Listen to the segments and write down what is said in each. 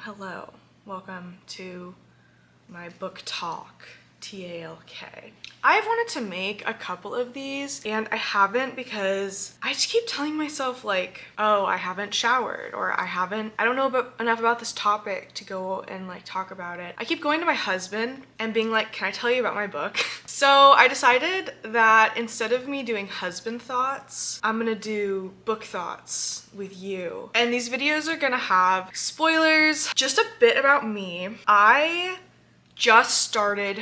Hello, welcome to my book talk, TALK. I've wanted to make a couple of these and I haven't because I just keep telling myself like, oh, I haven't showered or I don't know enough about this topic to go and like talk about it. I keep going to my husband and being like, can I tell you about my book? So I decided that instead of me doing husband thoughts, I'm gonna do book thoughts with you. And these videos are gonna have spoilers, just a bit about me. I just started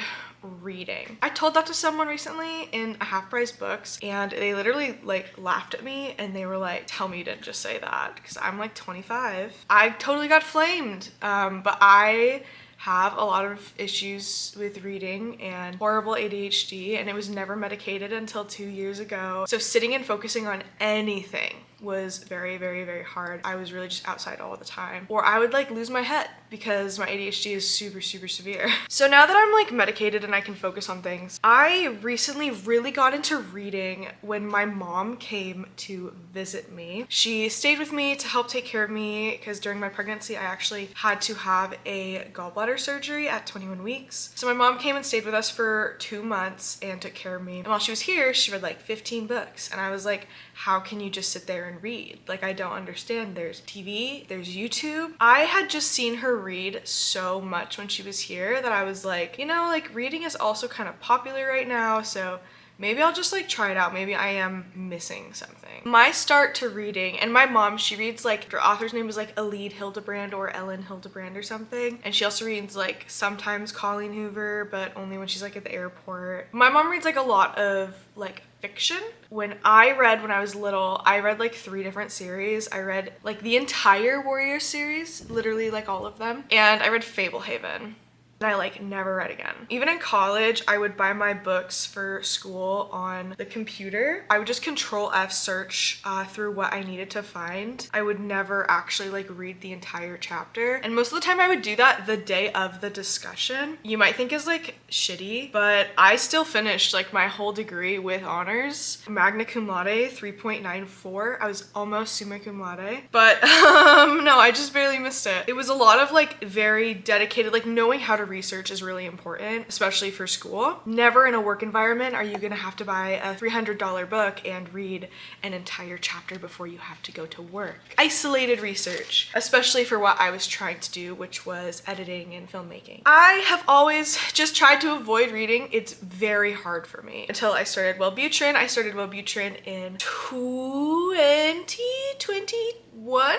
reading. I told that to someone recently in a Half Price Books and they literally like laughed at me and they were like, tell me you didn't just say that, because I'm like 25. I totally got flamed, but I have a lot of issues with reading and horrible ADHD, and it was never medicated until 2 years ago. So sitting and focusing on anything was very, very, very hard. I was really just outside all the time, or I would like lose my head because my ADHD is super, super severe. So now that I'm like medicated and I can focus on things, I recently really got into reading when my mom came to visit me. She stayed with me to help take care of me because during my pregnancy I actually had to have a gallbladder surgery at 21 weeks. So my mom came and stayed with us for 2 months and took care of me. And while she was here, she read like 15 books. And I was like, how can you just sit there and read? Like, I don't understand. There's TV, there's YouTube. I had just seen her read so much when she was here that I was like, you know, like reading is also kind of popular right now. So maybe I'll just like try it out. Maybe I am missing something. My start to reading, and my mom, she reads like, her author's name is like Elide Hildebrand or Ellen Hildebrand or something. And she also reads like sometimes Colleen Hoover, but only when she's like at the airport. My mom reads like a lot of like fiction. When I was little, I read like 3 different series. I read like the entire Warrior series, literally like all of them. And I read Fablehaven. And I like never read again. Even in college, I would buy my books for school on the computer. I would just Control F search through what I needed to find. I would never actually like read the entire chapter. And most of the time I would do that the day of the discussion. You might think is like shitty, but I still finished like my whole degree with honors. Magna cum laude, 3.94. I was almost summa cum laude, but no, I just barely missed it. It was a lot of like very dedicated, like knowing how to research is really important, especially for school. Never in a work environment are you gonna have to buy a $300 book and read an entire chapter before you have to go to work. Isolated research, especially for what I was trying to do, which was editing and filmmaking. I have always just tried to avoid reading. It's very hard for me until I started Wellbutrin. I started Wellbutrin in 2021?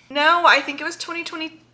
No, I think it was 2022.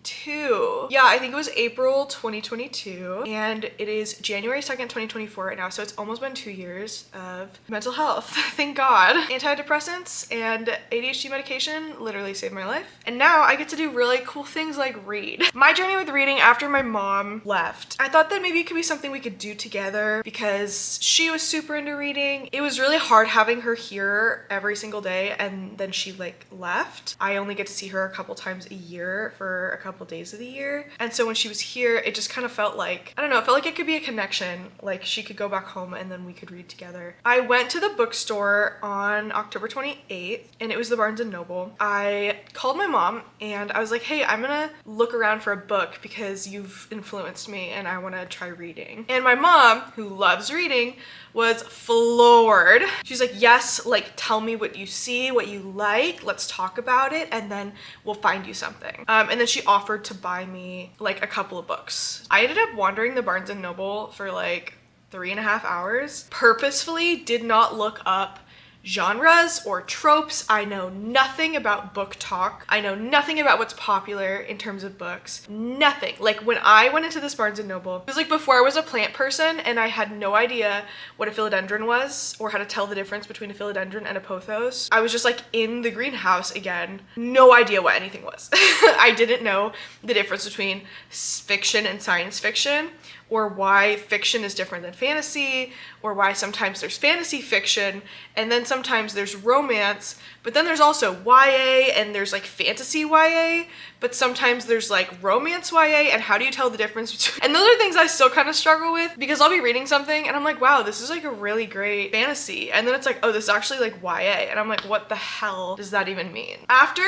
Yeah, I think it was April 2022, and it is January 2nd, 2024 right now, so it's almost been 2 years of mental health. Thank God. Antidepressants and ADHD medication literally saved my life, and now I get to do really cool things like read. My journey with reading after my mom left, I thought that maybe it could be something we could do together because she was super into reading. It was really hard having her here every single day, and then she like left. I only get to see her a couple times a year for a couple days of the year, and so when she was here it just kind of felt like, I don't know, it felt like it could be a connection, like she could go back home and then we could read together. I went to the bookstore on October 28th and it was the Barnes & Noble. I called my mom and I was like, hey, I'm gonna look around for a book because you've influenced me and I want to try reading. And my mom, who loves reading, was floored. She's like, yes, like tell me what you see, what you like, let's talk about it, and then we'll find you something. And then she offered to buy me like a couple of books. I ended up wandering the Barnes & Noble for like 3.5 hours. Purposefully did not look up genres or tropes. I know nothing about book talk. I know nothing about what's popular in terms of books. Nothing. Like when I went into this Barnes & Noble, it was like before I was a plant person and I had no idea what a philodendron was or how to tell the difference between a philodendron and a pothos. I was just like in the greenhouse again. No idea what anything was. I didn't know the difference between fiction and science fiction or why fiction is different than fantasy, or why sometimes there's fantasy fiction, and then sometimes there's romance, but then there's also YA, and there's like fantasy YA, but sometimes there's like romance YA, and how do you tell the difference between, and those are things I still kind of struggle with, because I'll be reading something and I'm like, wow, this is like a really great fantasy, and then it's like, oh, this is actually like YA, and I'm like, what the hell does that even mean? After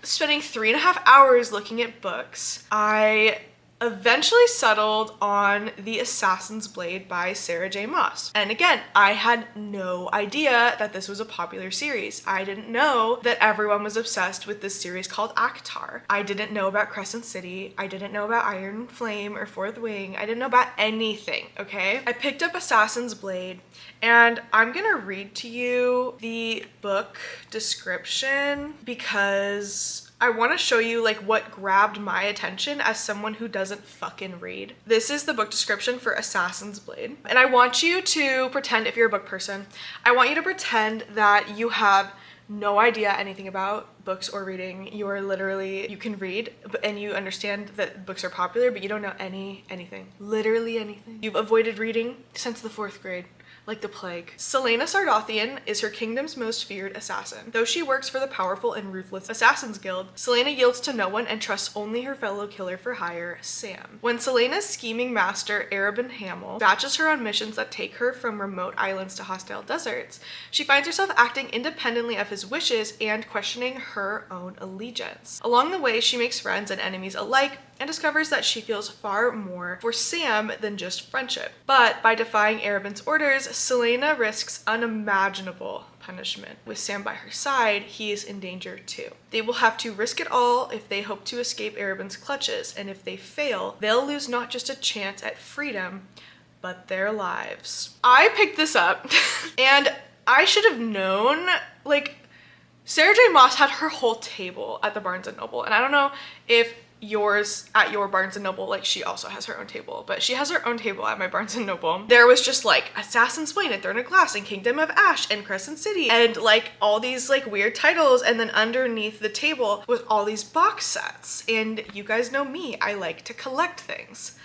spending 3.5 hours looking at books, I eventually settled on The Assassin's Blade by Sarah J Maas. And again, I had no idea that this was a popular series. I didn't know that everyone was obsessed with this series called ACOTAR. I didn't know about Crescent City. I didn't know about Iron Flame or Fourth Wing. I didn't know about anything, okay? I picked up Assassin's Blade, and I'm gonna read to you the book description because I want to show you like what grabbed my attention as someone who doesn't fucking read. This is the book description for Assassin's Blade. And I want you to pretend, if you're a book person, I want you to pretend that you have no idea anything about books or reading. You are literally, you can read and you understand that books are popular, but you don't know anything. Literally anything. You've avoided reading since the 4th grade. Like the plague. Celaena Sardothien is her kingdom's most feared assassin. Though she works for the powerful and ruthless Assassin's Guild, Celaena yields to no one and trusts only her fellow killer for hire, Sam. When Celaena's scheming master, Arobynn Hamel, dispatches her on missions that take her from remote islands to hostile deserts, she finds herself acting independently of his wishes and questioning her own allegiance. Along the way, she makes friends and enemies alike, and discovers that she feels far more for Sam than just friendship. But by defying Arobynn's orders, Celaena risks unimaginable punishment. With Sam by her side, he is in danger too. They will have to risk it all if they hope to escape Arobynn's clutches, and if they fail, they'll lose not just a chance at freedom, but their lives. I picked this up, and I should have known, like, Sarah J Maas had her whole table at the Barnes & Noble, and I don't know if yours at your Barnes & Noble, like she also has her own table, but she has her own table at my Barnes & Noble. There was just like Assassin's Blade and Throne of Glass and Kingdom of Ash and Crescent City and like all these like weird titles, and then underneath the table was all these box sets. And you guys know me, I like to collect things.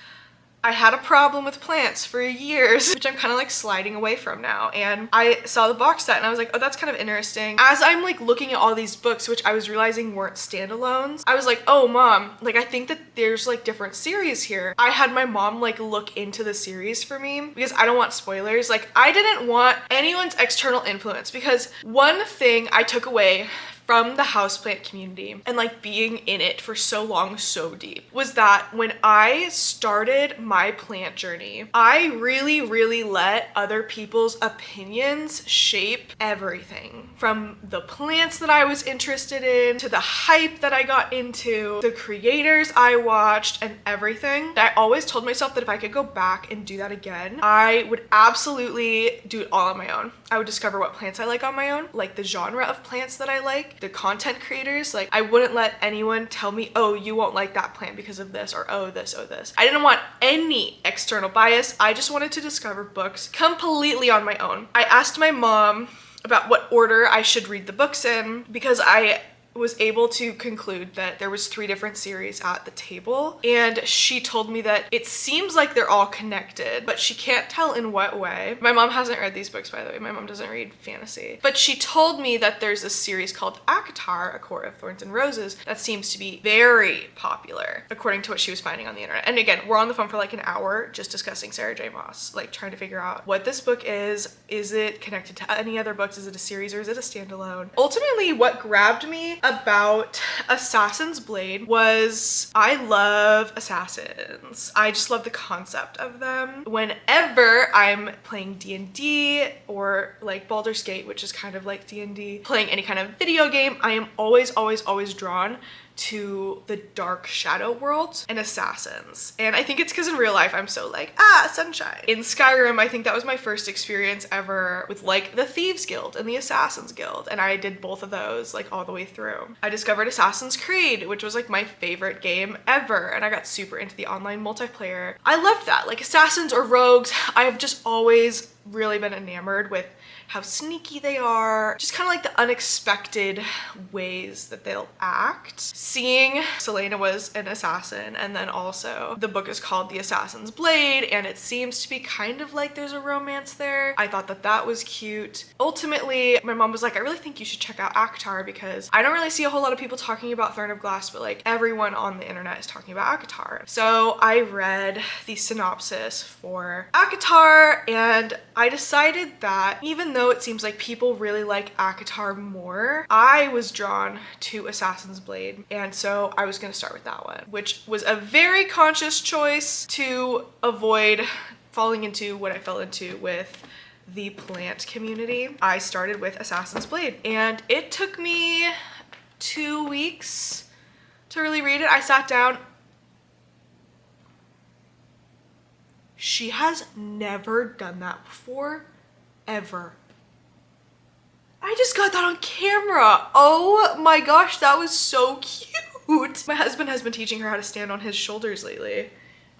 I had a problem with plants for years, which I'm kind of like sliding away from now. And I saw the box set and I was like, oh, that's kind of interesting. As I'm like looking at all these books, which I was realizing weren't standalones, I was like, oh mom, like I think that there's like different series here. I had my mom like look into the series for me because I don't want spoilers. Like I didn't want anyone's external influence, because one thing I took away from the houseplant community and like being in it for so long, so deep, was that when I started my plant journey, I really let other people's opinions shape everything. From the plants that I was interested in, to the hype that I got into, the creators I watched, and everything. I always told myself that if I could go back and do that again, I would absolutely do it all on my own. I would discover what plants I like on my own, like the genre of plants that I like, the content creators. Like I wouldn't let anyone tell me, oh, you won't like that plant because of this, or oh this. I didn't want any external bias. I just wanted to discover books completely on my own. I asked my mom about what order I should read the books in, because I was able to conclude that there was 3 different series at the table, and she told me that it seems like they're all connected, but she can't tell in what way. My mom hasn't read these books, by the way. My mom doesn't read fantasy, but she told me that there's a series called ACOTAR, A Court of Thorns and Roses, that seems to be very popular according to what she was finding on the internet. And again, we're on the phone for like an hour just discussing Sarah J Maas, like trying to figure out what this book is it connected to any other books, is it a series or is it a standalone? Ultimately, what grabbed me about Assassin's Blade was I love assassins. I just love the concept of them. Whenever I'm playing D&D or like Baldur's Gate, which is kind of like D&D, playing any kind of video game, I am always drawn to the dark shadow world and assassins. And I think it's because in real life I'm so like, sunshine. In Skyrim, I think that was my first experience ever with like the Thieves Guild and the Assassins Guild, and I did both of those like all the way through. I discovered Assassin's Creed, which was like my favorite game ever, and I got super into the online multiplayer. I loved that, like assassins or rogues. I have just always really been enamored with how sneaky they are, just kind of like the unexpected ways that they'll act. Seeing Celaena was an assassin, and then also the book is called The Assassin's Blade, and it seems to be kind of like there's a romance there. I thought that that was cute. Ultimately, my mom was like, I really think you should check out ACOTAR, because I don't really see a whole lot of people talking about Throne of Glass, but like everyone on the internet is talking about ACOTAR. So I read the synopsis for ACOTAR, and I decided that even though it seems like people really like ACOTAR more, I was drawn to Assassin's Blade, and so I was gonna start with that one, which was a very conscious choice to avoid falling into what I fell into with the plant community. I started with Assassin's Blade, and it took me 2 weeks to really read it. I sat down. She has never done that before, ever. I just got that on camera. Oh my gosh, that was so cute. My husband has been teaching her how to stand on his shoulders lately,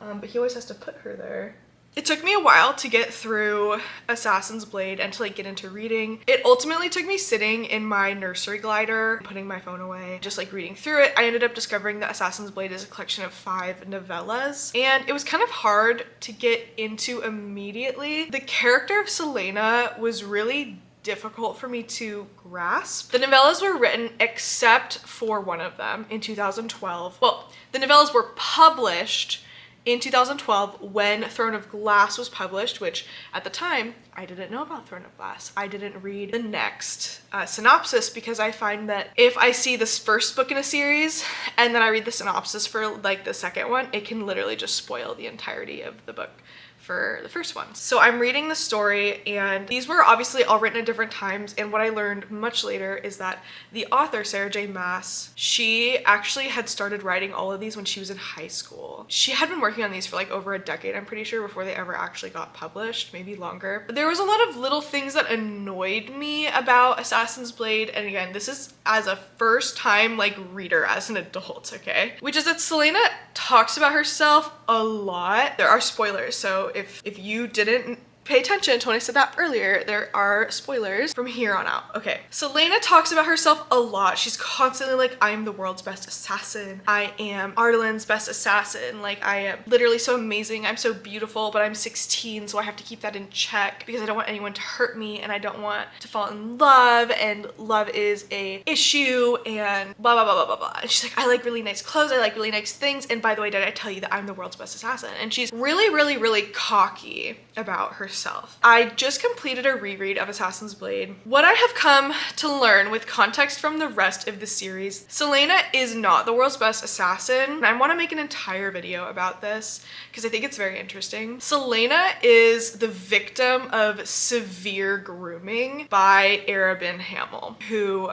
but he always has to put her there. It took me a while to get through Assassin's Blade and to like get into reading. It ultimately took me sitting in my nursery glider, putting my phone away, just like reading through it. I ended up discovering that Assassin's Blade is a collection of 5 novellas, and it was kind of hard to get into immediately. The character of Celaena was really difficult for me to grasp. The novellas were written except for one of them in 2012. Well, the novellas were published in 2012 when Throne of Glass was published, which at the time I didn't know about Throne of Glass. I didn't read the next synopsis, because I find that if I see this first book in a series and then I read the synopsis for like the second one, it can literally just spoil the entirety of the book for the first one. So I'm reading the story, and these were obviously all written at different times, and what I learned much later is that the author, Sarah J Maas, she actually had started writing all of these when she was in high school. She had been working on these for like over a decade, I'm pretty sure, before they ever actually got published, maybe longer. But there was a lot of little things that annoyed me about Assassin's Blade, and again, this is as a first time like reader as an adult, okay? Which is that Celaena talks about herself a lot. There are spoilers, so if you didn't pay attention to when I said that earlier, there are spoilers from here on out. Okay, Celaena talks about herself a lot. She's constantly like, I'm the world's best assassin. I am Ardalan's best assassin. Like, I am literally so amazing. I'm so beautiful, but I'm 16, so I have to keep that in check because I don't want anyone to hurt me, and I don't want to fall in love, and love is a issue, and blah, blah, blah, blah, blah, blah. And she's like, I like really nice clothes. I like really nice things. And by the way, did I tell you that I'm the world's best assassin? And she's really, really, really cocky about herself. I just completed a reread of Assassin's Blade. What I have come to learn with context from the rest of the series, Celaena is not the world's best assassin. And I want to make an entire video about this because I think it's very interesting. Celaena is the victim of severe grooming by Arobynn Hamel, who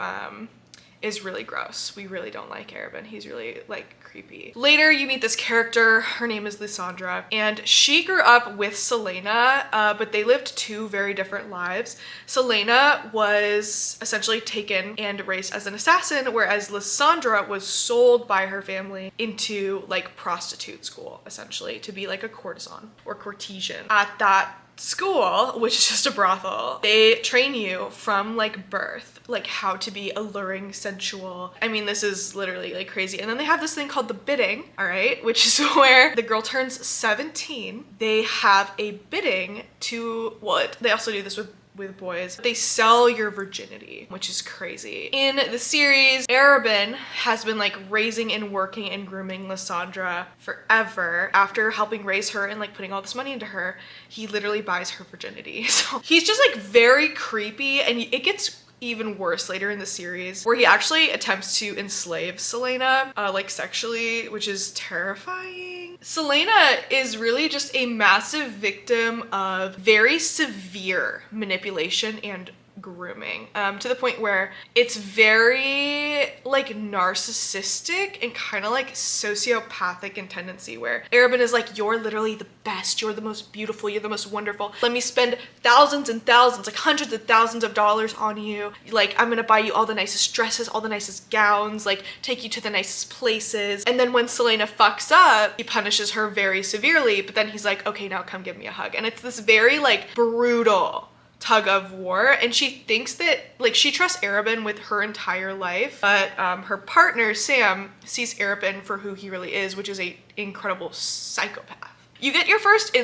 is really gross. We really don't like Arobynn. He's really like creepy. Later, you meet this character. Her name is Lysandra, and she grew up with Celaena, but they lived 2 very different lives. Celaena was essentially taken and raised as an assassin, whereas Lysandra was sold by her family into like prostitute school, essentially, to be like a courtesan or courtesan. At that school, which is just a brothel, they train you from like birth, like how to be alluring, sensual. I mean, this is literally like crazy. And then they have this thing called the bidding, all right, which is where the girl turns 17. They have a bidding to, well, they also do this with boys. They sell your virginity, which is crazy. In the series, Arobynn has been like raising and working and grooming Lysandra forever. After helping raise her and like putting all this money into her, he literally buys her virginity. So he's just like very creepy, and it gets even worse later in the series, where he actually attempts to enslave Celaena, like sexually, which is terrifying. Celaena is really just a massive victim of very severe manipulation and grooming, to the point where it's very like narcissistic and kind of like sociopathic in tendency, where Arobynn is like, you're literally the best, you're the most beautiful, you're the most wonderful, let me spend thousands and thousands, like hundreds of thousands of dollars on you, like I'm gonna buy you all the nicest dresses, all the nicest gowns, like take you to the nicest places. And then when Celaena fucks up, he punishes her very severely, but then he's like, okay, now come give me a hug. And it's this very like brutal tug of war, and she thinks that like she trusts Arobynn with her entire life, but her partner Sam sees Arobynn for who he really is, which is a incredible psychopath. You get your first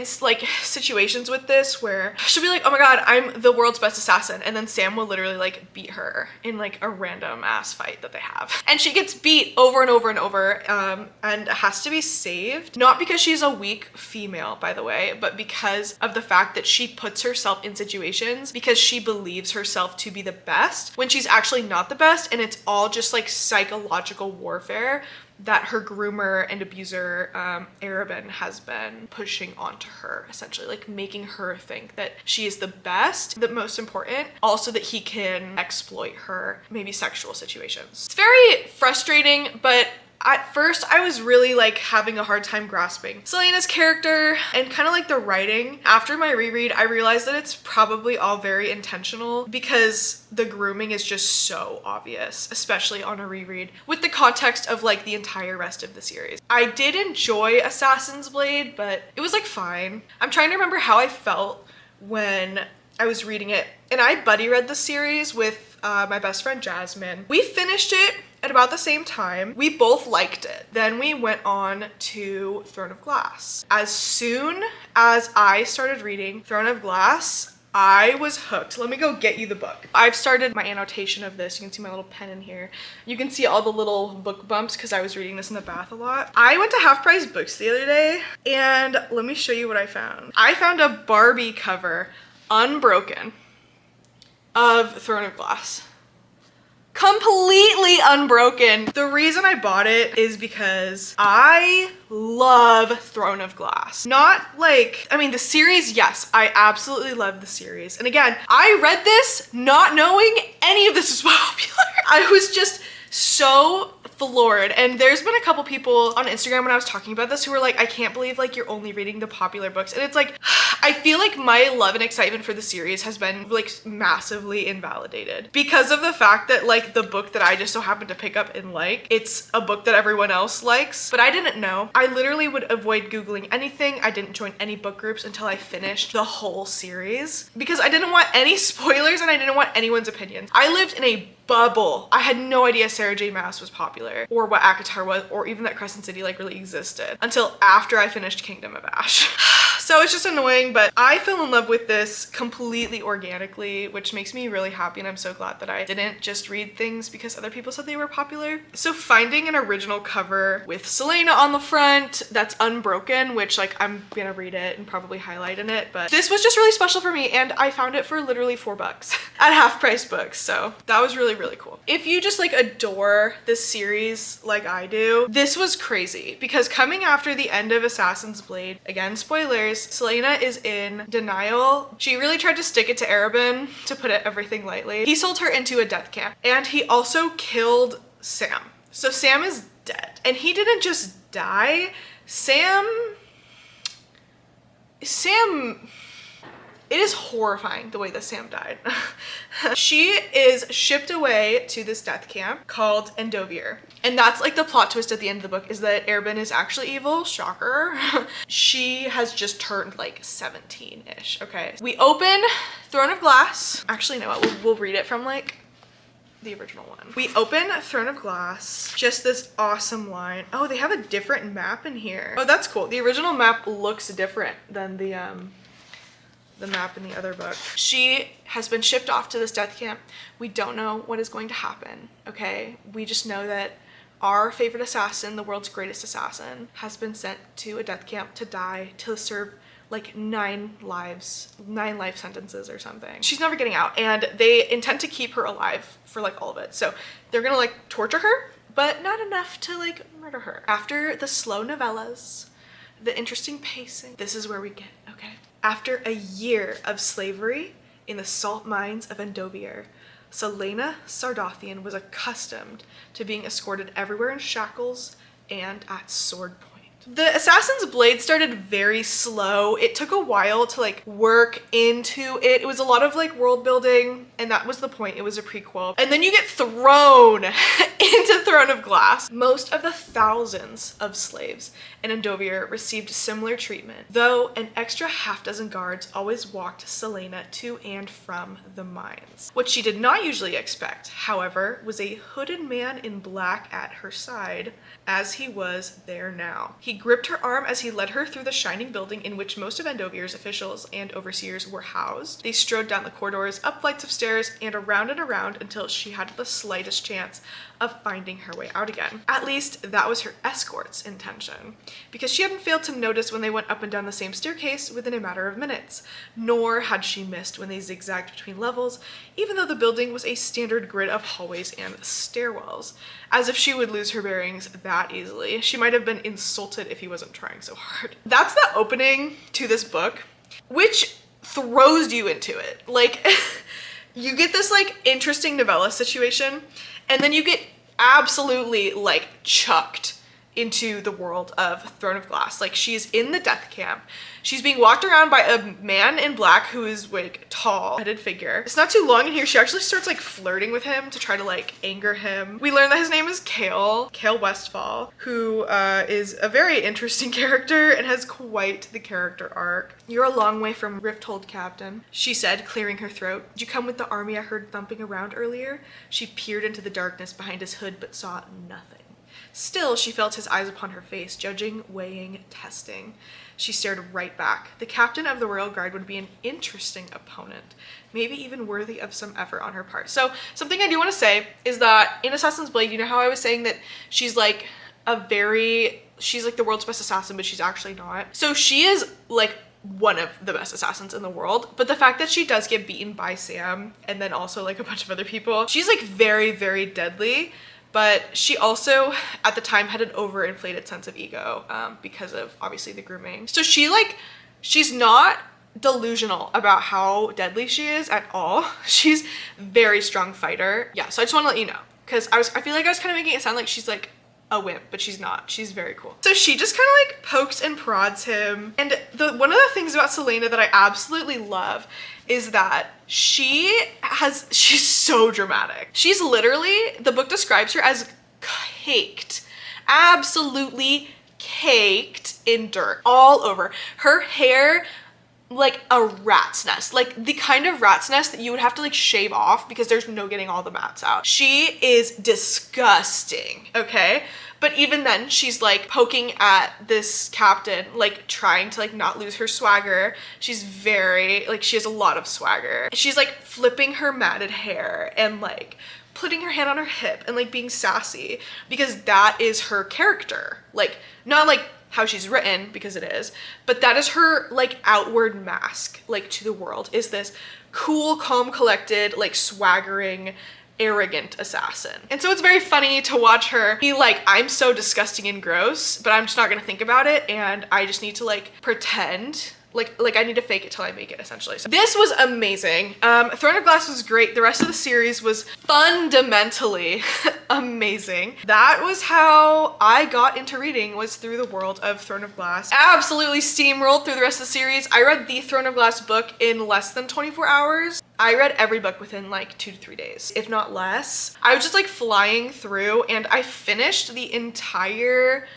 situations with this where she'll be like, oh my god, I'm the world's best assassin, and then Sam will literally like beat her in like a random ass fight that they have. And she gets beat over and over and over, and has to be saved. Not because she's a weak female, by the way, but because of the fact that she puts herself in situations because she believes herself to be the best when she's actually not the best, and it's all just like psychological warfare that her groomer and abuser, Arobynn, has been pushing onto her, essentially, like making her think that she is the best, the most important, also that he can exploit her, maybe sexual situations. It's very frustrating, but at first I was really like having a hard time grasping Celaena's character and kind of like the writing. After my reread, I realized that it's probably all very intentional because the grooming is just so obvious, especially on a reread with the context of like the entire rest of the series. I did enjoy Assassin's Blade, but it was like fine. I'm trying to remember how I felt when I was reading it, and I buddy read the series with my best friend Jasmine. We finished it at about the same time. We both liked it. Then we went on to Throne of Glass. As soon as I started reading Throne of Glass, I was hooked. Let me go get you the book. I've started my annotation of this. You can see my little pen in here. You can see all the little book bumps because I was reading this in the bath a lot. I went to Half Price Books the other day, and let me show you what I found. I found a Barbie cover, unbroken, of Throne of Glass. Completely unbroken. The reason I bought it is because I love Throne of Glass. Not like, I mean, the series, yes, I absolutely love the series. And again, I read this not knowing any of this was popular. I was just so floored. And there's been a couple people on Instagram when I was talking about this who were like, I can't believe like you're only reading the popular books. And it's like, I feel like my love and excitement for the series has been like massively invalidated because of the fact that like the book that I just so happened to pick up and like, it's a book that everyone else likes, but I didn't know. I literally would avoid Googling anything. I didn't join any book groups until I finished the whole series because I didn't want any spoilers and I didn't want anyone's opinions. I lived in a bubble. I had no idea Sarah J Maas was popular or what ACOTAR was or even that Crescent City like really existed until after I finished Kingdom of Ash. So it's just annoying, but I fell in love with this completely organically, which makes me really happy, and I'm so glad that I didn't just read things because other people said they were popular. So finding an original cover with Celaena on the front that's unbroken, which like I'm gonna read it and probably highlight in it, but this was just really special for me, and I found it for literally $4 at Half Price Books, so that was really cool. If you just like adore this series like I do, this was crazy because coming after the end of Assassin's Blade, again spoilers, Celaena is in denial. She really tried to stick it to Arobynn, to put it everything lightly. He sold her into a death camp, and he also killed Sam. So Sam is dead, and he didn't just die. Sam, it is horrifying the way that Sam died. She is shipped away to this death camp called Endovier. And that's like the plot twist at the end of the book, is that Arobynn is actually evil. Shocker. She has just turned like 17-ish, okay? We open Throne of Glass. Actually, no, we'll read it from like the original one. We open Throne of Glass, just this awesome line. Oh, they have a different map in here. Oh, that's cool. The original map looks different than the map in the other book. She has been shipped off to this death camp. We don't know what is going to happen, okay? We just know that our favorite assassin, the world's greatest assassin, has been sent to a death camp to die, to serve like 9 life sentences or something. She's never getting out, and they intend to keep her alive for like all of it. So they're gonna like torture her, but not enough to like murder her. After the slow novellas, the interesting pacing, this is where we get, okay? After a year of slavery, in the salt mines of Endovier, Selena Sardothian was accustomed to being escorted everywhere in shackles and at sword point. The assassin's blade started very slow. It took a while to like work into it. It was a lot of like world building, and that was the point. It was a prequel. And then you get thrown into Throne of Glass. Most of the thousands of slaves in Endovier received similar treatment, though an extra half dozen guards always walked Selena to and from the mines. What she did not usually expect, however, was a hooded man in black at her side, as he was there now. He gripped her arm as he led her through the shining building in which most of Endovier's officials and overseers were housed. They strode down the corridors, up flights of stairs, and around until she had the slightest chance of finding her way out again. At least that was her escort's intention, because she hadn't failed to notice when they went up and down the same staircase within a matter of minutes, nor had she missed when they zigzagged between levels, even though the building was a standard grid of hallways and stairwells. As if she would lose her bearings that easily. She might have been insulted if he wasn't trying so hard. That's the opening to this book, which throws you into it. Like, you get this like interesting novella situation, and then you get absolutely like chucked into the world of Throne of Glass. Like, she's in the death camp. She's being walked around by a man in black who is like tall, headed figure. It's not too long in here. She actually starts like flirting with him to try to like anger him. We learn that his name is Cale Westfall, who is a very interesting character and has quite the character arc. "You're a long way from Rifthold, Captain," she said, clearing her throat. "Did you come with the army I heard thumping around earlier?" She peered into the darkness behind his hood but saw nothing. Still, she felt his eyes upon her face, judging, weighing, testing. She stared right back. The captain of the Royal Guard would be an interesting opponent, maybe even worthy of some effort on her part. So something I do want to say is that in Assassin's Blade, you know how I was saying that she's like the world's best assassin, but she's actually not. So she is like one of the best assassins in the world, but the fact that she does get beaten by Sam and then also like a bunch of other people, she's like very, very deadly. But she also, at the time, had an overinflated sense of ego because of, obviously, the grooming. So she's not delusional about how deadly she is at all. She's a very strong fighter. Yeah, so I just want to let you know, because I feel like I was kind of making it sound like she's like a wimp, but she's not. She's very cool. So she just kind of like pokes and prods him. And one of the things about Selena that I absolutely love is that she's so dramatic. She's literally, the book describes her as caked, absolutely caked in dirt all over. Her hair, like a rat's nest, like the kind of rat's nest that you would have to like shave off because there's no getting all the mats out. She is disgusting, okay? But even then, she's like poking at this captain, like trying to like not lose her swagger. She's very, like, she has a lot of swagger. She's like flipping her matted hair and like putting her hand on her hip and like being sassy, because that is her character. Like, not like how she's written, because it is, but that is her like outward mask, like to the world, is this cool, calm, collected, like swaggering, arrogant assassin. And so it's very funny to watch her be like, I'm so disgusting and gross, but I'm just not gonna think about it, and I just need to like pretend like I need to fake it till I make it, essentially. So this was amazing. Throne of Glass was great. The rest of the series was fundamentally amazing. That was how I got into reading, was through the world of Throne of Glass. Absolutely steamrolled through the rest of the series. I read the Throne of Glass book in less than 24 hours. I read every book within like 2 to 3 days, if not less. I was just like flying through, and I finished the entire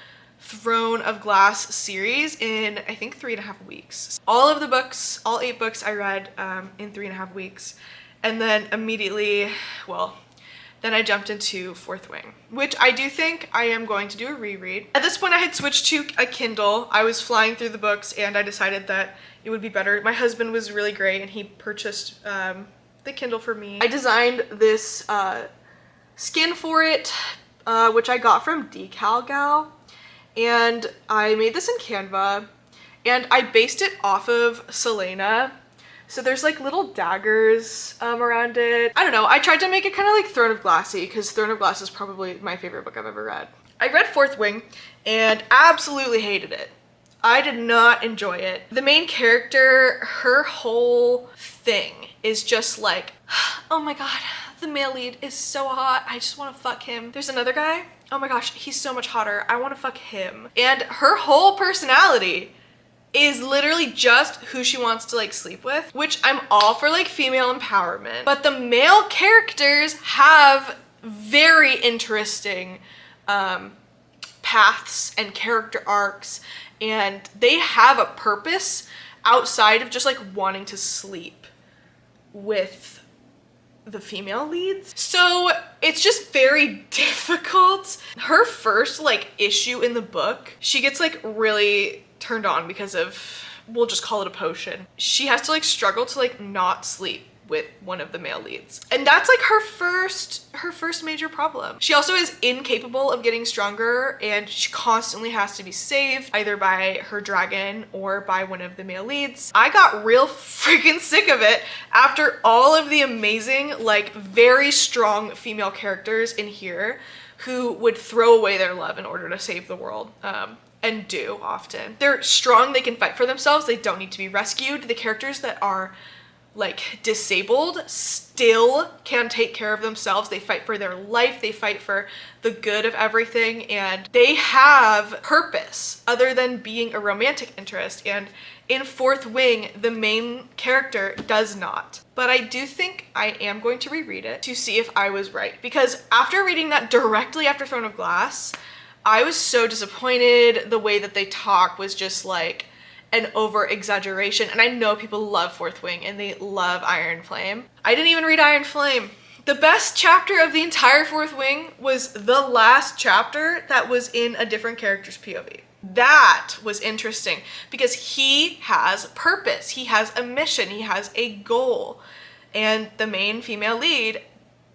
Throne of Glass series in, I think, 3.5 weeks. All of the books, all 8 books I read in 3.5 weeks. And then immediately, well, then I jumped into Fourth Wing, which I do think I am going to do a reread. At this point, I had switched to a Kindle. I was flying through the books, and I decided that it would be better. My husband was really great, and he purchased the Kindle for me. I designed this skin for it, which I got from Decal Gal. And I made this in Canva, and I based it off of Selena. So there's like little daggers around it. I don't know, I tried to make it kind of like Throne of Glassy, because Throne of Glass is probably my favorite book I've ever read. I read Fourth Wing and absolutely hated it. I did not enjoy it. The main character, her whole thing is just like, oh my god, the male lead is so hot. I just want to fuck him. There's another guy. Oh my gosh, he's so much hotter. I want to fuck him. And her whole personality is literally just who she wants to like sleep with, which I'm all for like female empowerment. But the male characters have very interesting paths and character arcs, and they have a purpose outside of just like wanting to sleep with the female leads. So it's just very difficult. Her first like issue in the book, she gets like really turned on because of, we'll just call it a potion. She has to like struggle to like not sleep with one of the male leads. And that's like her first major problem. She also is incapable of getting stronger, and she constantly has to be saved either by her dragon or by one of the male leads. I got real freaking sick of it after all of the amazing, like very strong female characters in here who would throw away their love in order to save the world. And do often. They're strong, they can fight for themselves, they don't need to be rescued. The characters that are like disabled still can take care of themselves. They fight for their life, they fight for the good of everything, and they have purpose other than being a romantic interest. And in Fourth Wing, the main character does not. But I do think I am going to reread it to see if I was right, because after reading that directly after Throne of Glass, I was so disappointed. The way that they talk was just like an over exaggeration. And I know people love Fourth Wing and they love Iron Flame. I didn't even read Iron Flame. The best chapter of the entire Fourth Wing was the last chapter that was in a different character's POV. That was interesting because he has purpose. He has a mission. He has a goal. And the main female lead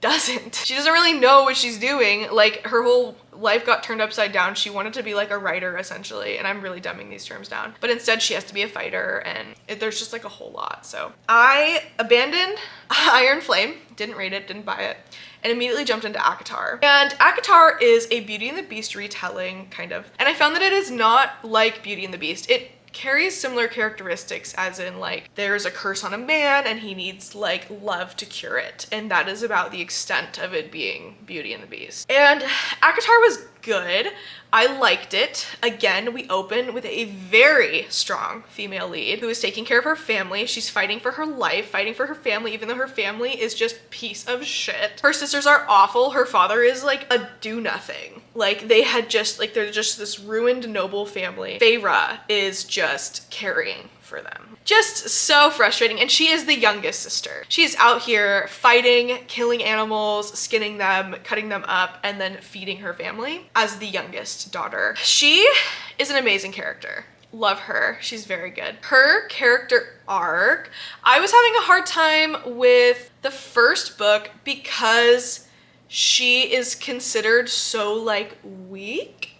doesn't. She doesn't really know what she's doing. Like, her whole life got turned upside down. She wanted to be like a writer essentially, and I'm really dumbing these terms down, but instead she has to be a fighter, and there's just like a whole lot. So I abandoned Iron Flame, didn't read it, didn't buy it, and immediately jumped into ACOTAR. And ACOTAR is a Beauty and the Beast retelling, kind of, and I found that it is not like Beauty and the Beast. It carries similar characteristics, as in like there's a curse on a man and he needs like love to cure it, and that is about the extent of it being Beauty and the Beast. And ACOTAR was good. I liked it. Again, we open with a very strong female lead who is taking care of her family. She's fighting for her life, fighting for her family, even though her family is just piece of shit. Her sisters are awful. Her father is like a do-nothing. Like, they had just, like, they're just this ruined noble family. Feyre is just caring for them. Just so frustrating. And she is the youngest sister. She is out here fighting, killing animals, skinning them, cutting them up, and then feeding her family as the youngest daughter. She is an amazing character. Love her. She's very good. Her character arc, I was having a hard time with the first book because she is considered so like weak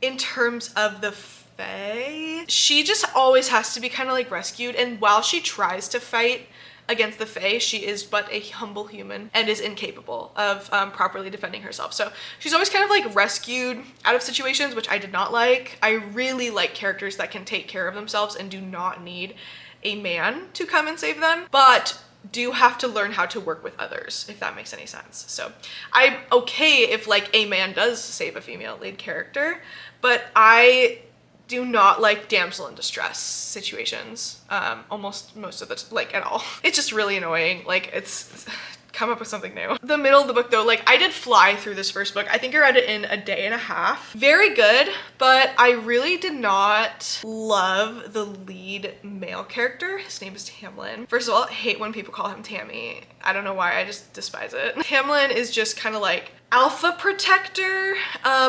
in terms of the Fae. She just always has to be kind of like rescued, and while she tries to fight against the Fae, she is but a humble human and is incapable of properly defending herself. So she's always kind of like rescued out of situations, which I did not like. I really like characters that can take care of themselves and do not need a man to come and save them, but do have to learn how to work with others, if that makes any sense. So I'm okay if like a man does save a female lead character, but I do not like damsel in distress situations, almost most of the, like, at all. It's just really annoying. Like, it's come up with something new. The middle of the book though, like, I did fly through this first book. I think I read it in a day and a half. Very good, but I really did not love the lead male character. His name is Tamlin. First of all, I hate when people call him Tammy. I don't know why, I just despise it. Tamlin is just kind of like alpha protector.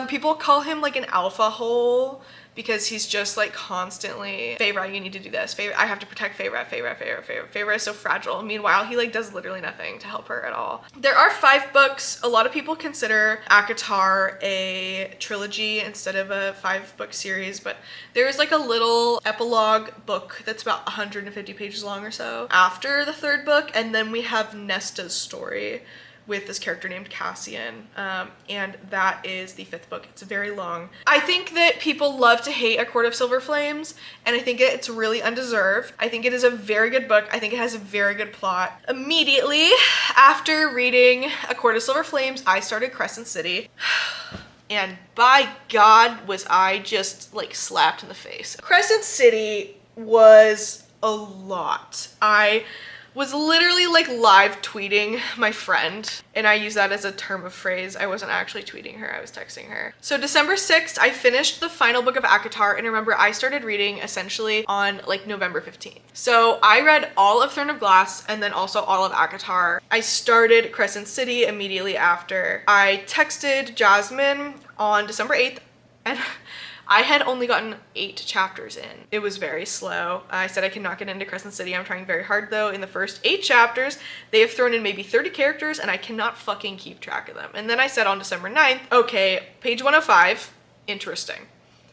People call him like an alpha hole, because he's just like constantly, Feyre, you need to do this. Feyre, I have to protect Feyre. Feyre is so fragile. Meanwhile, he like does literally nothing to help her at all. There are 5 books. A lot of people consider ACOTAR a trilogy instead of a 5-book series, but there is like a little epilogue book that's about 150 pages long or so after the 3rd book, and then we have Nesta's story, with this character named Cassian, and that is the 5th book. It's very long. I think that people love to hate A Court of Silver Flames, and I think it's really undeserved. I think it is a very good book. I think it has a very good plot. Immediately after reading A Court of Silver Flames, I started Crescent City. And by God, was I just like slapped in the face. Crescent City was a lot. I was literally like live tweeting my friend, and I use that as a term of phrase. I wasn't actually tweeting her, I was texting her. So December 6th, I finished the final book of ACOTAR, and remember, I started reading essentially on like November 15th. So I read all of Throne of Glass and then also all of ACOTAR. I started Crescent City immediately after. I texted Jasmine on December 8th, and I had only gotten 8 chapters in. It was very slow. I said I cannot get into Crescent City. I'm trying very hard though. In the first 8 chapters, they have thrown in maybe 30 characters and I cannot fucking keep track of them. And then I said on December 9th, okay, page 105, interesting.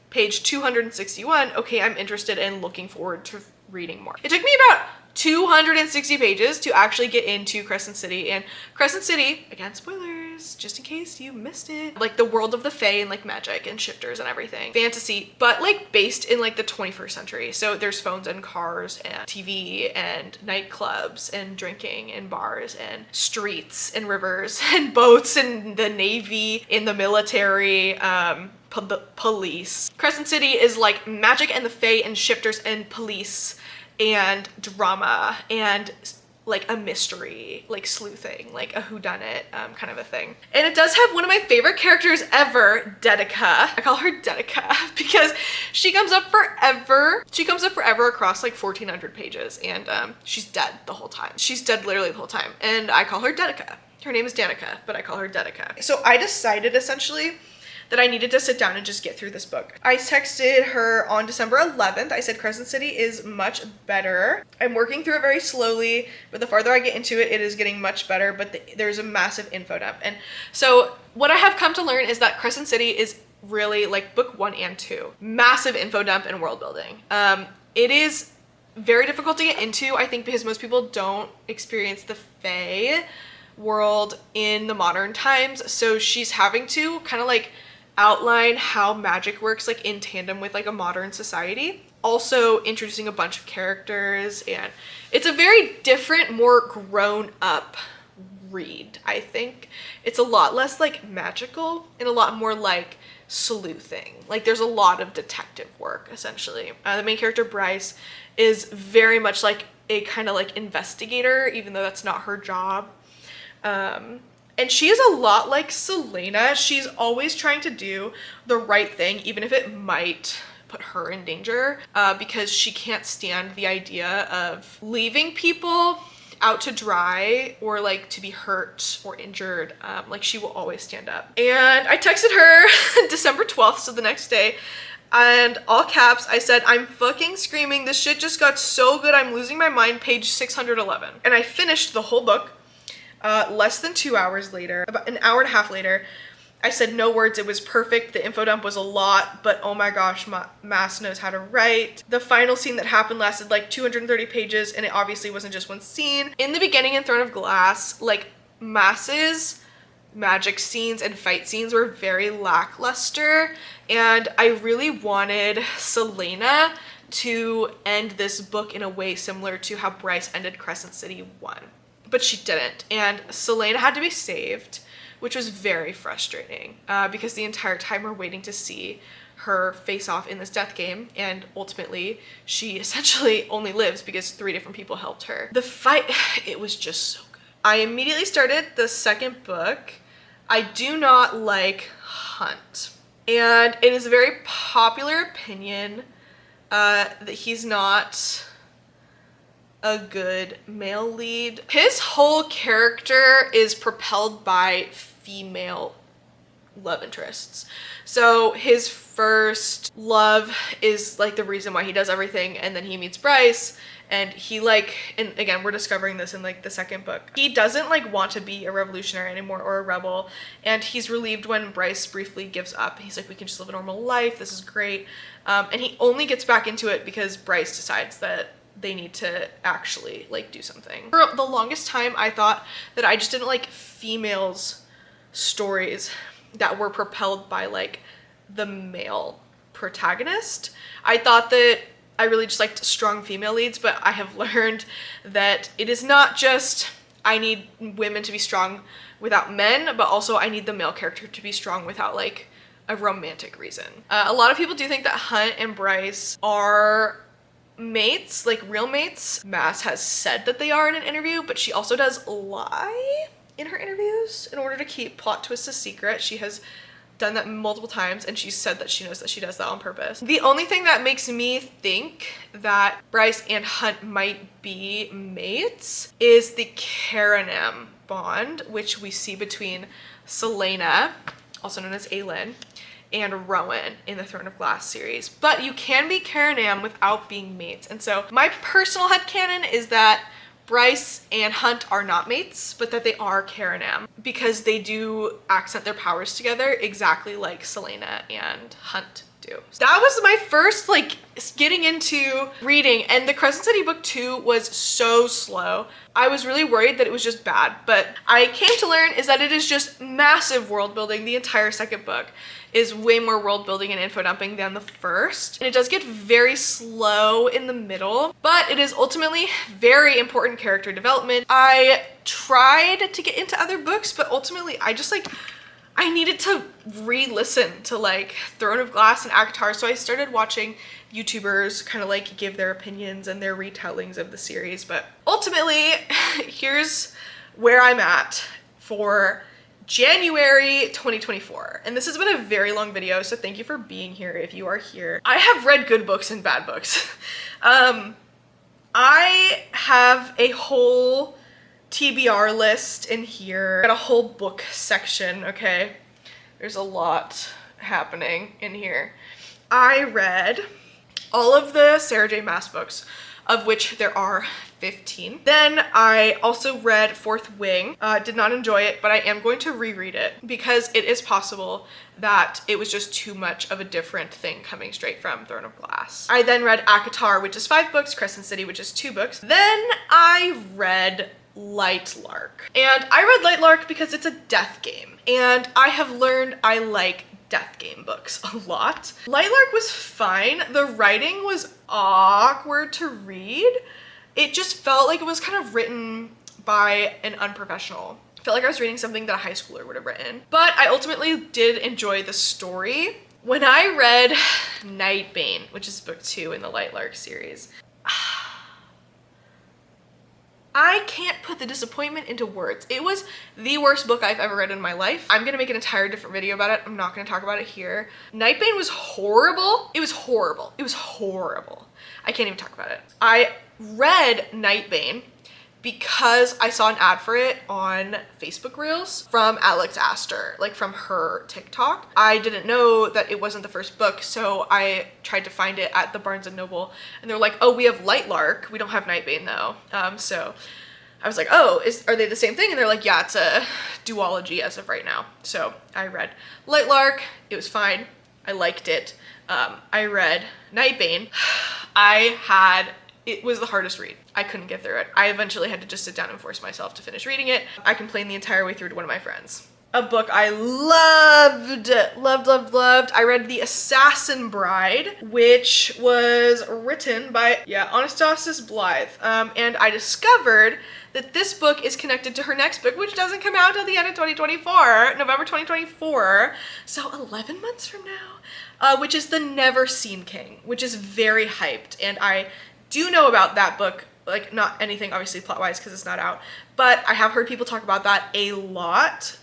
Page 261, okay, I'm interested and looking forward to reading more. It took me about 260 pages to actually get into Crescent City, and Crescent City, again, spoilers, just in case you missed it, like the world of the Fae and like magic and shifters and everything. Fantasy, but like based in like the 21st century. So there's phones and cars and TV and nightclubs and drinking and bars and streets and rivers and boats and the Navy, in the military, police. Crescent City is like magic and the Fae and shifters and police and drama and like a mystery, like sleuthing, like a whodunit kind of a thing. And it does have one of my favorite characters ever, Dedica. I call her Dedica because she comes up forever. She comes up forever across like 1,400 pages, and she's dead the whole time. She's dead literally the whole time, and I call her Dedica. Her name is Danica, but I call her Dedica. So I decided essentially that I needed to sit down and just get through this book. I texted her on December 11th. I said Crescent City is much better. I'm working through it very slowly, but the farther I get into it, it is getting much better, but there's a massive info dump. And so what I have come to learn is that Crescent City is really like book 1 and 2. Massive info dump and world building. It is very difficult to get into, I think, because most people don't experience the Fae world in the modern times. So she's having to kind of like outline how magic works like in tandem with like a modern society, also introducing a bunch of characters, and it's a very different, more grown up read. I think it's a lot less like magical and a lot more like sleuthing. Like there's a lot of detective work essentially. The main character Bryce is very much like a kind of like investigator, even though that's not her job. And she is a lot like Selena. She's always trying to do the right thing, even if it might put her in danger, because she can't stand the idea of leaving people out to dry or like to be hurt or injured. Like she will always stand up. And I texted her December 12th, so the next day, and all caps, I said, I'm fucking screaming. This shit just got so good. I'm losing my mind. Page 611. And I finished the whole book. Less than 2 hours later, about an hour and a half later. I said no words. It was perfect. The info dump was a lot, but oh my gosh, Mass knows how to write. The final scene that happened lasted like 230 pages, and it obviously wasn't just one scene. In the beginning in Throne of Glass, like Mass's magic scenes and fight scenes were very lackluster, and I really wanted Selena to end this book in a way similar to how Bryce ended Crescent City 1. But she didn't, and Selena had to be saved, which was very frustrating because the entire time we're waiting to see her face off in this death game, and ultimately she essentially only lives because 3 different people helped her. The fight, it was just so good. I immediately started the second book. I do not like Hunt, and it is a very popular opinion that he's not a good male lead. His whole character is propelled by female love interests. So his first love is like the reason why he does everything, and then he meets Bryce, and he like, and again, we're discovering this in like the second book, he doesn't like want to be a revolutionary anymore or a rebel, and he's relieved when Bryce briefly gives up. He's like, we can just live a normal life, this is great. And he only gets back into it because Bryce decides that they need to actually like do something. For the longest time, I thought that I just didn't like females stories that were propelled by like the male protagonist. I thought that I really just liked strong female leads, but I have learned that it is not just I need women to be strong without men, but also I need the male character to be strong without like a romantic reason. A lot of people do think that Hunt and Bryce are mates, like real mates. Mass has said that they are in an interview, but she also does lie in her interviews in order to keep plot twists a secret. She has done that multiple times, and she said that she knows that she does that on purpose. The only thing that makes me think that Bryce and Hunt might be mates is the Karanam bond, which we see between Selena, also known as Aelin, and Rowan in the Throne of Glass series. But you can be Karanam without being mates. And so my personal headcanon is that Bryce and Hunt are not mates, but that they are Karanam because they do accent their powers together exactly like Selena and Hunt do. So that was my first like getting into reading, and the Crescent City book 2 was so slow. I was really worried that it was just bad, but I came to learn is that it is just massive world building. The entire second book is way more world building and info dumping than the first. And it does get very slow in the middle, but it is ultimately very important character development. I tried to get into other books, but ultimately I just like, I needed to re-listen to like Throne of Glass and ACOTAR, so I started watching YouTubers kind of like give their opinions and their retellings of the series. But ultimately, here's where I'm at for January 2024. And this has been a very long video, so thank you for being here if you are here. I have read good books and bad books. I have a whole TBR list in here. Got a whole book section, okay? There's a lot happening in here. I read all of the Sarah J Maas books, of which there are 15. Then I also read Fourth Wing. Did not enjoy it, but I am going to reread it because it is possible that it was just too much of a different thing coming straight from Throne of Glass. I then read ACOTAR, which is 5 books, Crescent City, which is 2 books. Then I read Lightlark. And I read Lightlark because it's a death game, and I have learned I like death game books a lot. Lightlark was fine. The writing was awkward to read. It just felt like it was kind of written by an unprofessional. I felt like I was reading something that a high schooler would have written. But I ultimately did enjoy the story. When I read Nightbane, which is book 2 in the Lightlark series, I can't put the disappointment into words. It was the worst book I've ever read in my life. I'm gonna make an entire different video about it. I'm not gonna talk about it here. Nightbane was horrible. It was horrible. It was horrible. I can't even talk about it. I read Nightbane because I saw an ad for it on Facebook Reels from Alex Astor, like from her TikTok. I didn't know that it wasn't the first book, so I tried to find it at the Barnes & Noble, and they're like, oh, we have Lightlark. We don't have Nightbane though. So I was like, oh, are they the same thing? And they're like, yeah, it's a duology as of right now. So I read Lightlark. It was fine. I liked it. I read Nightbane. It was the hardest read. I couldn't get through it. I eventually had to just sit down and force myself to finish reading it. I complained the entire way through to one of my friends. A book I loved. I read The Assassin Bride, which was written by, Anastasis Blythe. And I discovered that this book is connected to her next book, which doesn't come out till the end of 2024, November 2024. So 11 months from now, which is The Never Seen King, which is very hyped. And I do know about that book, like not anything obviously plot-wise because it's not out, but I have heard people talk about that a lot,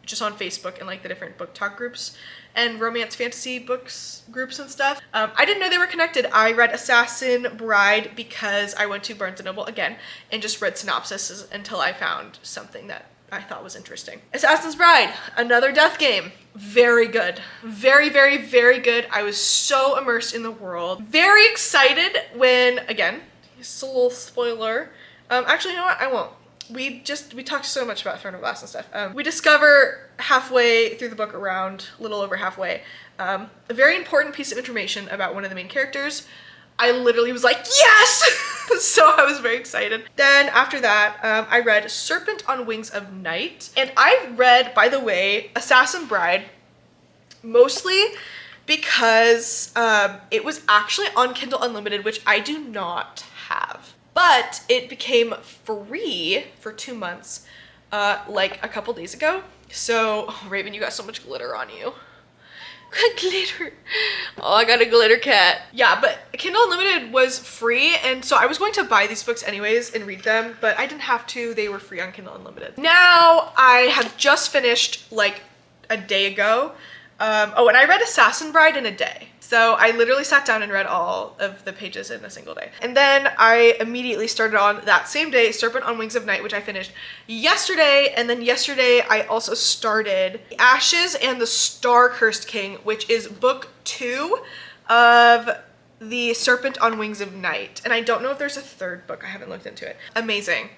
just on Facebook and like the different book talk groups and romance fantasy books groups and stuff. I didn't know they were connected. I read Assassin Bride because I went to Barnes & Noble again and just read synopsis until I found something that I thought was interesting. Assassin's Bride, another death game. Very good. Very, very, very good. I was so immersed in the world. Very excited when, again, it's a little spoiler. Actually, you know what? I won't. We talked so much about Throne of Glass and stuff. We discover halfway through the book, around a little over halfway, a very important piece of information about one of the main characters. I literally was like, yes! So I was very excited. Then after that, I read Serpent on Wings of Night. And I read, by the way, Assassin Bride, mostly because it was actually on Kindle Unlimited, which I do not have. But it became free for 2 months, like a couple days ago. So, oh, Raven, you got so much glitter on you. Glitter. Oh, I got a glitter cat. Yeah, but Kindle Unlimited was free, and so I was going to buy these books anyways and read them, but I didn't have to. They were free on Kindle Unlimited. Now, I have just finished like a day ago. Oh, and I read Assassin Bride in a day. So I literally sat down and read all of the pages in a single day. And then I immediately started on that same day, Serpent on Wings of Night, which I finished yesterday. And then yesterday I also started Ashes and the Star-Cursed King, which is book 2 of the Serpent on Wings of Night. And I don't know if there's a third book. I haven't looked into it. Amazing.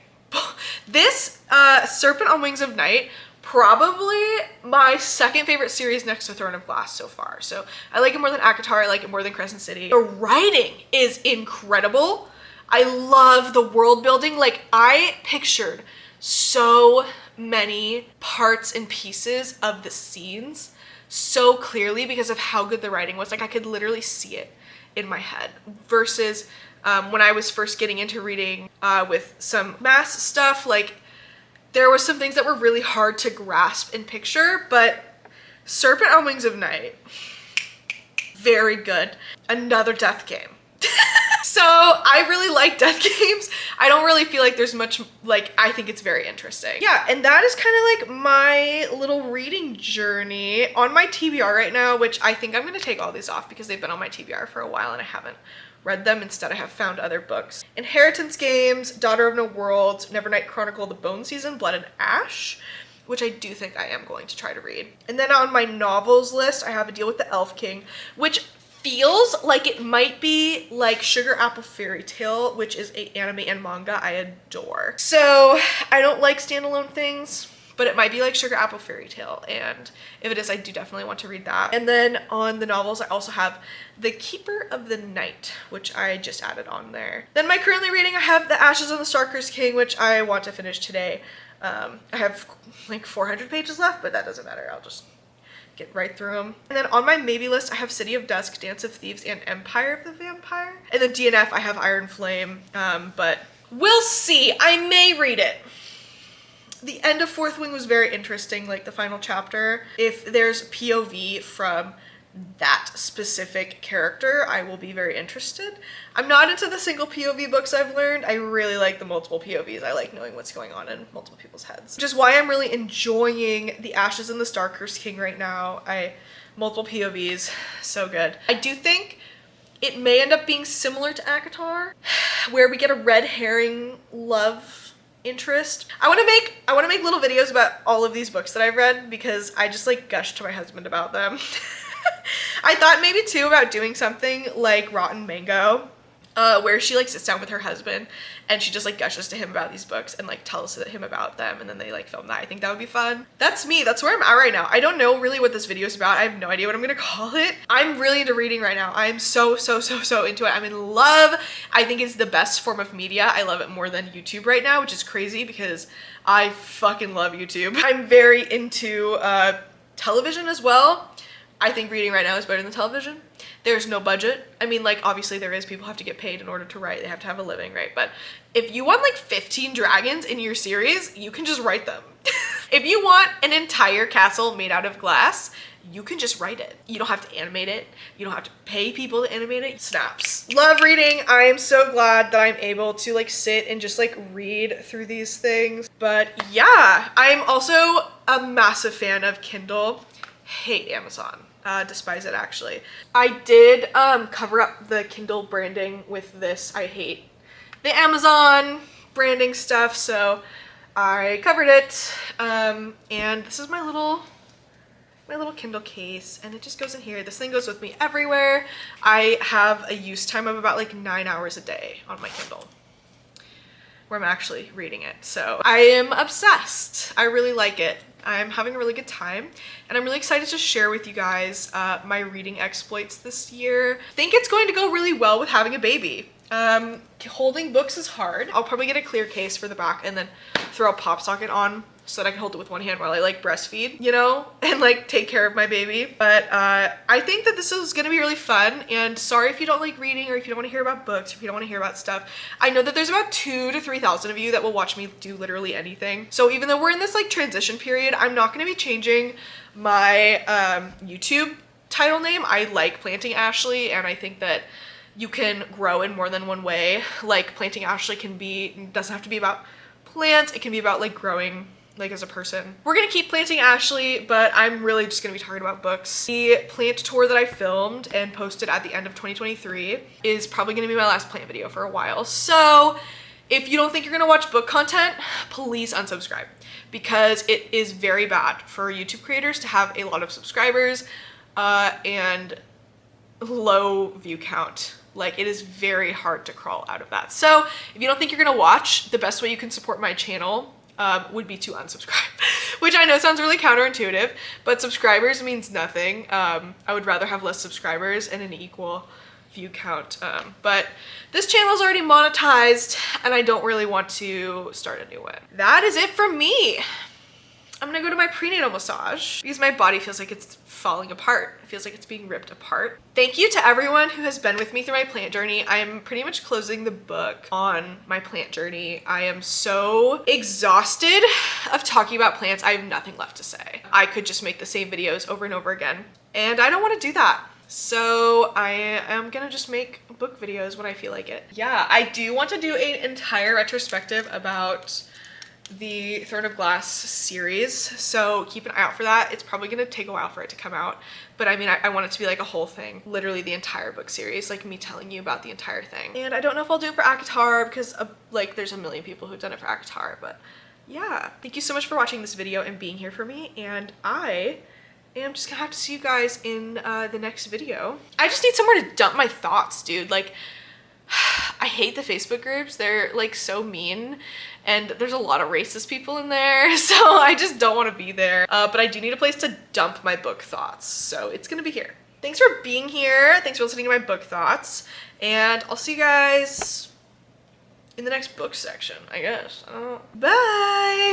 This Serpent on Wings of Night, probably my second favorite series next to Throne of Glass so far. So I like it more than ACOTAR, I like it more than Crescent City. The writing is incredible. I love the world building. Like, I pictured so many parts and pieces of the scenes so clearly because of how good the writing was. Like, I could literally see it in my head versus when I was first getting into reading with some mass stuff, like there were some things that were really hard to grasp and picture, but Serpent on Wings of Night, very good. Another death game. So I really like death games. I don't really feel like there's much, like, I think it's very interesting. Yeah, and that is kind of like my little reading journey on my TBR right now, which I think I'm gonna take all these off because they've been on my TBR for a while and I haven't read them. Instead, I have found other books. Inheritance Games, Daughter of No Worlds, Nevernight Chronicle, The Bone Season, Blood and Ash, which I do think I am going to try to read. And then on my novels list, I have A Deal with the Elf King, which feels like it might be like Sugar Apple Fairy Tale, which is an anime and manga I adore. So I don't like standalone things, but it might be like Sugar Apple Fairy Tale, and if it is, I do definitely want to read that. And then on the novels, I also have The Keeper of the Night, which I just added on there. Then my currently reading, I have The Ashes and the Star-Cursed King, which I want to finish today. I have like 400 pages left, but that doesn't matter. I'll just get right through them. And then on my maybe list, I have City of Dusk, Dance of Thieves, and Empire of the Vampire. And then DNF, I have Iron Flame, but we'll see. I may read it. The end of Fourth Wing was very interesting, like the final chapter. If there's POV from that specific character, I will be very interested. I'm not into the single POV books, I've learned. I really like the multiple POVs. I like knowing what's going on in multiple people's heads. Which is why I'm really enjoying The Ashes and the Star-Cursed King right now. Multiple POVs, so good. I do think it may end up being similar to ACOTAR, where we get a red herring love interest. I want to make little videos about all of these books that I've read because I just like gush to my husband about them. I thought maybe too about doing something like Rotten Mango, where she like sits down with her husband and she just like gushes to him about these books and like tells him about them, and then they like film that. I think that would be fun. That's me. That's where I'm at right now. I don't know really what this video is about. I have no idea what I'm gonna call it. I'm really into reading right now. I'm so into it. I'm in love. I think it's the best form of media. I love it more than YouTube right now, which is crazy because I fucking love YouTube. I'm very into television as well. I think reading right now is better than television. There's no budget. I mean, like, obviously there is, people have to get paid in order to write. They have to have a living, right? But if you want like 15 dragons in your series, you can just write them. If you want an entire castle made out of glass, you can just write it. You don't have to animate it. You don't have to pay people to animate it. Snaps. Love reading. I am so glad that I'm able to like sit and just like read through these things. But yeah, I'm also a massive fan of Kindle. Hate Amazon. Despise it actually. I did cover up the Kindle branding with this. I hate the Amazon branding stuff, so I covered it. And this is my little Kindle case, and it just goes in here. This thing goes with me everywhere. I have a use time of about like 9 hours a day on my Kindle, where I'm actually reading it. So I am obsessed. I really like it. I'm having a really good time, and I'm really excited to share with you guys my reading exploits this year. I think it's going to go really well with having a baby. Holding books is hard. I'll probably get a clear case for the back and then throw a pop socket on so that I can hold it with one hand while I like breastfeed, you know, and like take care of my baby. But I think that this is gonna be really fun, and sorry if you don't like reading or if you don't want to hear about books, if you don't want to hear about stuff. I know that there's about 2,000 to 3,000 of you that will watch me do literally anything. So even though we're in this like transition period, I'm not gonna be changing my YouTube title name. I like Planting Ashley, and I think that you can grow in more than one way. Like Planting Ashley doesn't have to be about plants, it can be about like growing like as a person. We're gonna keep Planting Ashley, but I'm really just gonna be talking about books. The plant tour that I filmed and posted at the end of 2023 is probably gonna be my last plant video for a while. So if you don't think you're gonna watch book content, please unsubscribe, because it is very bad for YouTube creators to have a lot of subscribers and low view count. Like, it is very hard to crawl out of that. So if you don't think you're gonna watch, the best way you can support my channel would be to unsubscribe, which I know sounds really counterintuitive, but subscribers means nothing. I would rather have less subscribers and an equal view count. But this channel is already monetized and I don't really want to start a new one. That is it from me. I'm gonna go to my prenatal massage because my body feels like it's falling apart. It feels like it's being ripped apart. Thank you to everyone who has been with me through my plant journey. I am pretty much closing the book on my plant journey. I am so exhausted of talking about plants. I have nothing left to say. I could just make the same videos over and over again, and I don't want to do that. So I am gonna just make book videos when I feel like it. Yeah, I do want to do an entire retrospective about the Throne of Glass series, so keep an eye out for that. It's probably gonna take a while for it to come out, but I mean, I want it to be like a whole thing, literally the entire book series, like me telling you about the entire thing. And I don't know if I'll do it for ACOTAR because like there's a million people who've done it for ACOTAR, but yeah. Thank you so much for watching this video and being here for me, and I am just gonna have to see you guys in the next video. I just need somewhere to dump my thoughts, dude. Like, I hate the Facebook groups. They're like so mean, and there's a lot of racist people in there, so I just don't want to be there. But I do need a place to dump my book thoughts, so it's gonna be here. Thanks for being here. Thanks for listening to my book thoughts, and I'll see you guys in the next book section, I guess. I don't know. Bye!